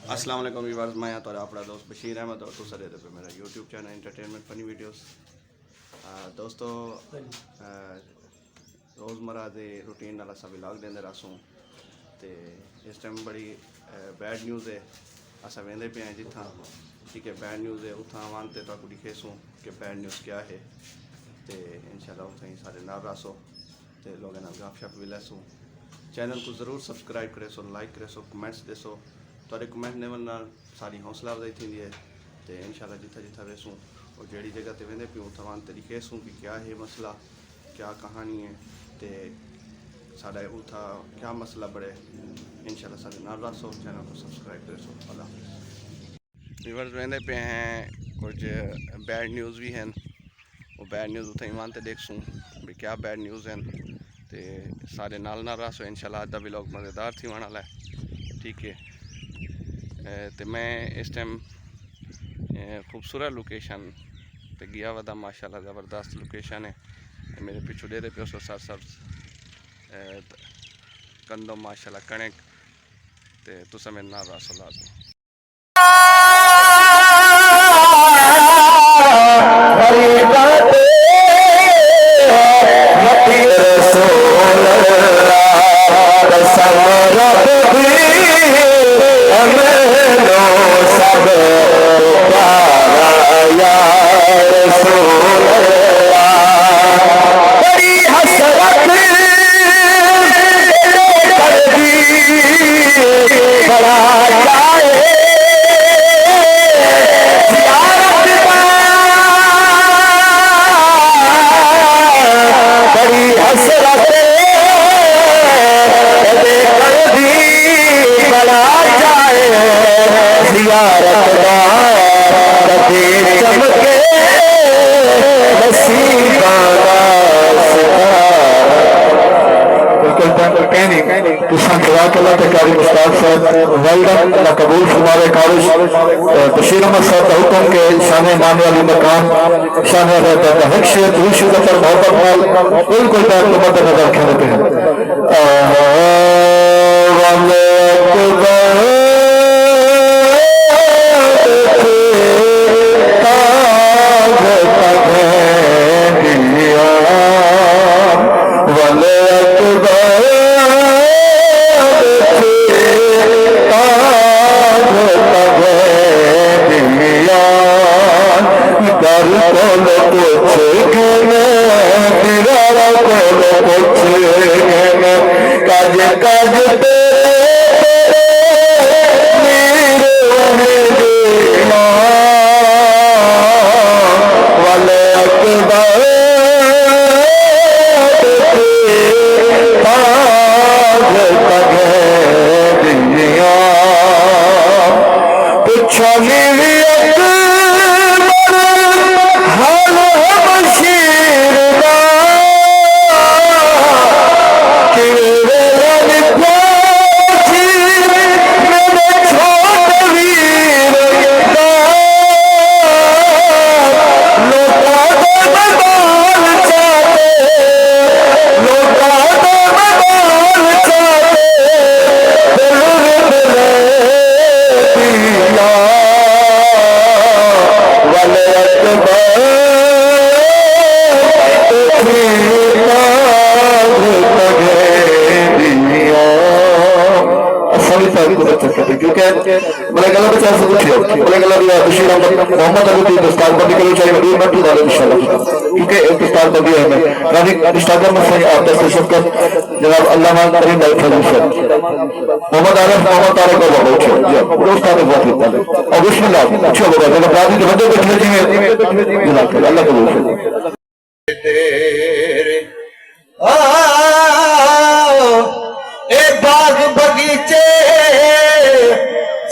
السلام علیکم ویورز، میں تو اپنا دوست بشیر احمد اور دوسرے پہ میرا YouTube channel entertainment funny videos. دوستو روزمرہ دے روٹین والا سا ولاگ دیندے رہسوں تے اس ٹائم بڑی بیڈ نیوز ہے. اسا ویندے پے ہیں جتھاں ٹھیک ہے بیڈ نیوز ہے اتھاں آوان تے تاکو دکھیسوں کہ بیڈ نیوز کیا ہے تے انشاءاللہ اتھاں ہی سارے نال رہسو تے لوگوں نال گپ شپ بھی لیسوں. چینل کو ضرور سبسکرائب کرے سو، لائک کرے سو، کمنٹس دے سو. تھوڑے کمنٹ نے نال ساری حوصلہ افزائی تھی ہے تے انشاءاللہ جتھا جتھا ویسوں اور جیڑی جگہ تے ویندے پیوں اتھاں تے دکھیسوں کہ کیا ہے مسئلہ، کیا کہانی ہے تے ساڈا اتھا کیا مسئلہ بڑے. انشاءاللہ سارے نال رہسو، چینل کو سبسکرائب کرے سو. اللہ حافظ. ویورز ویندے پہ ہیں کچھ بیڈ نیوز بھی ہیں، وہ بیڈ نیوز اتھے ایمان تے دیکھسوں بھی کیا بیڈ نیوز ہیں تے سارے نال رہسو. انشاءاللہ ادا ولاگ مزیدار تھی وانا ہے ٹھیک ہے. تے میں اس ٹائم خوبصورت لوکیشن تے گیا ودا ماشاءاللہ زبردست لوکیشن ہے. میرے پیچھے دے پیو سو سر سبز کندو ماشاءاللہ کنک تے تسا میرے نال راسو لازمی. اللہ قبول فرماوے. کارش بشیر احمد صاحب کا حکم کے شان مان والی مقام شان حقشیت روشی کا پر محبت مال بالکل بیت کو مد نظر رکھنے پہ ہے. محمد علی دستار بندی کرو چاہیے مدیر میں ٹھو انشاءاللہ کیونکہ دستار بندی ہے میں رافق اشتاقر میں سے آپ دست شفقت جناب علامہ کریم بھائی فضل صاحب محمد عارف محمد طارق کو بہت اچھا دوستان بہت ہوتا اور بسم اللہ اچھا ہوگا جناب راضی کے بندے بیٹھے جی جناب اللہ قبول کرے. اے باغ بگیچے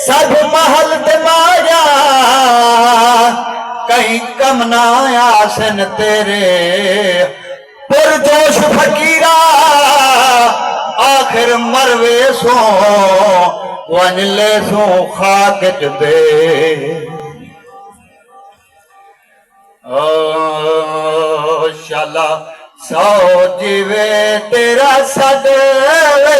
سب محل دمایا کہیں کم نہ آسن تیرے پرجوش فقیرہ آخر مروے سو ون لے سو خاکت دے. شالا سو جیوے تیرا صدوے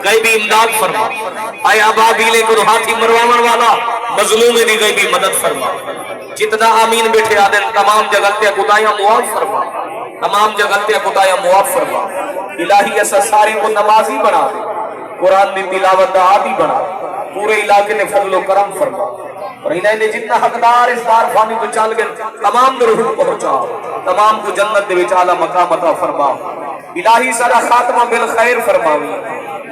غیبی امداد فرما اے ابابیل کو ہاتھی مرواون والا مظلوم دی غیبی مدد فرما جتنا آمین بیٹھے آدن تمام جگلتے خدایاں معاف فرما تمام جگلتے خدایاں معاف فرما الہی ایسا سارے کو نمازی بنا دے قرآن میں تلاوت عادی بنا دے پورے علاقے نے فضل و کرم فرما اور انہیں نے جتنا حقدار اس دار فانی کو چال گئے تمام در روح پہنچا تمام کو جنت دے وچ اعلی مقام عطا فرما الہی سارا خاتمہ بالخیر فرماوی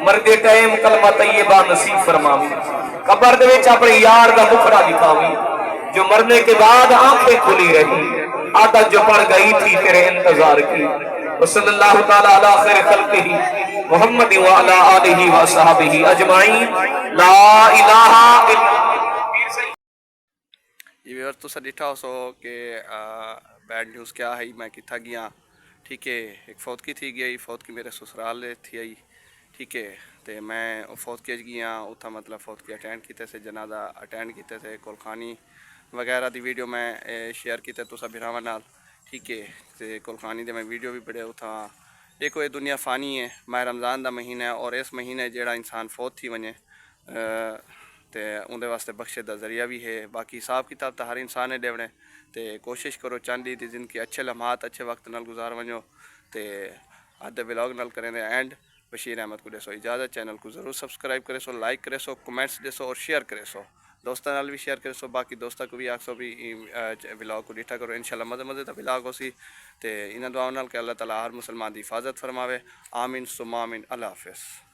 مرد ٹائم کلمہ طیبہ نصیب فرماوی قبر دے وچ اپنے یار دا مکھڑا دکھاوی جو مرنے کے بعد آنکھیں کھلی رہی عادت جو پڑ گئی تھی تیرے انتظار کی وصلی اللہ تعالی علی خیر خلقہ محمد وعلا آلہ وصحبہ اجمعین لا الہ الا یہ بھی تو سا ڈٹھا ہو سو کہ بیڈ نیوز کیا ہے میں کتھا گیا ٹھیک ہے ایک فوت کی تھی گئی فوت کی میرے سسرال تھی آئی ٹھیک ہے تے میں فوت کی گیا اتھا مطلب فوت کی اٹینڈ کیتے سے جنازہ اٹینڈ کیتے سے کولخانی وغیرہ دی ویڈیو میں شیئر کیتے تو سب بھراواں نال ٹھیک ہے تے کولخانی دے میں ویڈیو بھی پڑھے اتھا دیکھو یہ دنیا فانی ہے ماہ رمضان دا مہینہ ہے اور اس مہینے جیڑا انسان فوت تھی ونجے تے اندے واسطے بخشے دا ذریعہ بھی ہے باقی حساب کتاب تا ہر انسان ہے ڈیونے تے کوشش کرو چاندی دی زندگی اچھے لمحات اچھے وقت نال گزار ونجو تے آدھے ولاگ نال کریں دے اینڈ بشیر احمد کو دے سو اجازت چینل کو ضرور سبسکرائب کرے سو لائک کرے سو کمنٹس دے سو اور شیئر کرے سو دوستان نال بھی شیئر کرے سو باقی دوستان کو بھی آکھ سو بھی ولاگ کو ڈیٹھا کرو انشاءاللہ مزے مزے تا ولاگ ہو سی تے انہاں دعاؤں نال کہ اللہ تعالیٰ ہر مسلمان دی حفاظت فرماوے آمین ثم آمین اللہ حافظ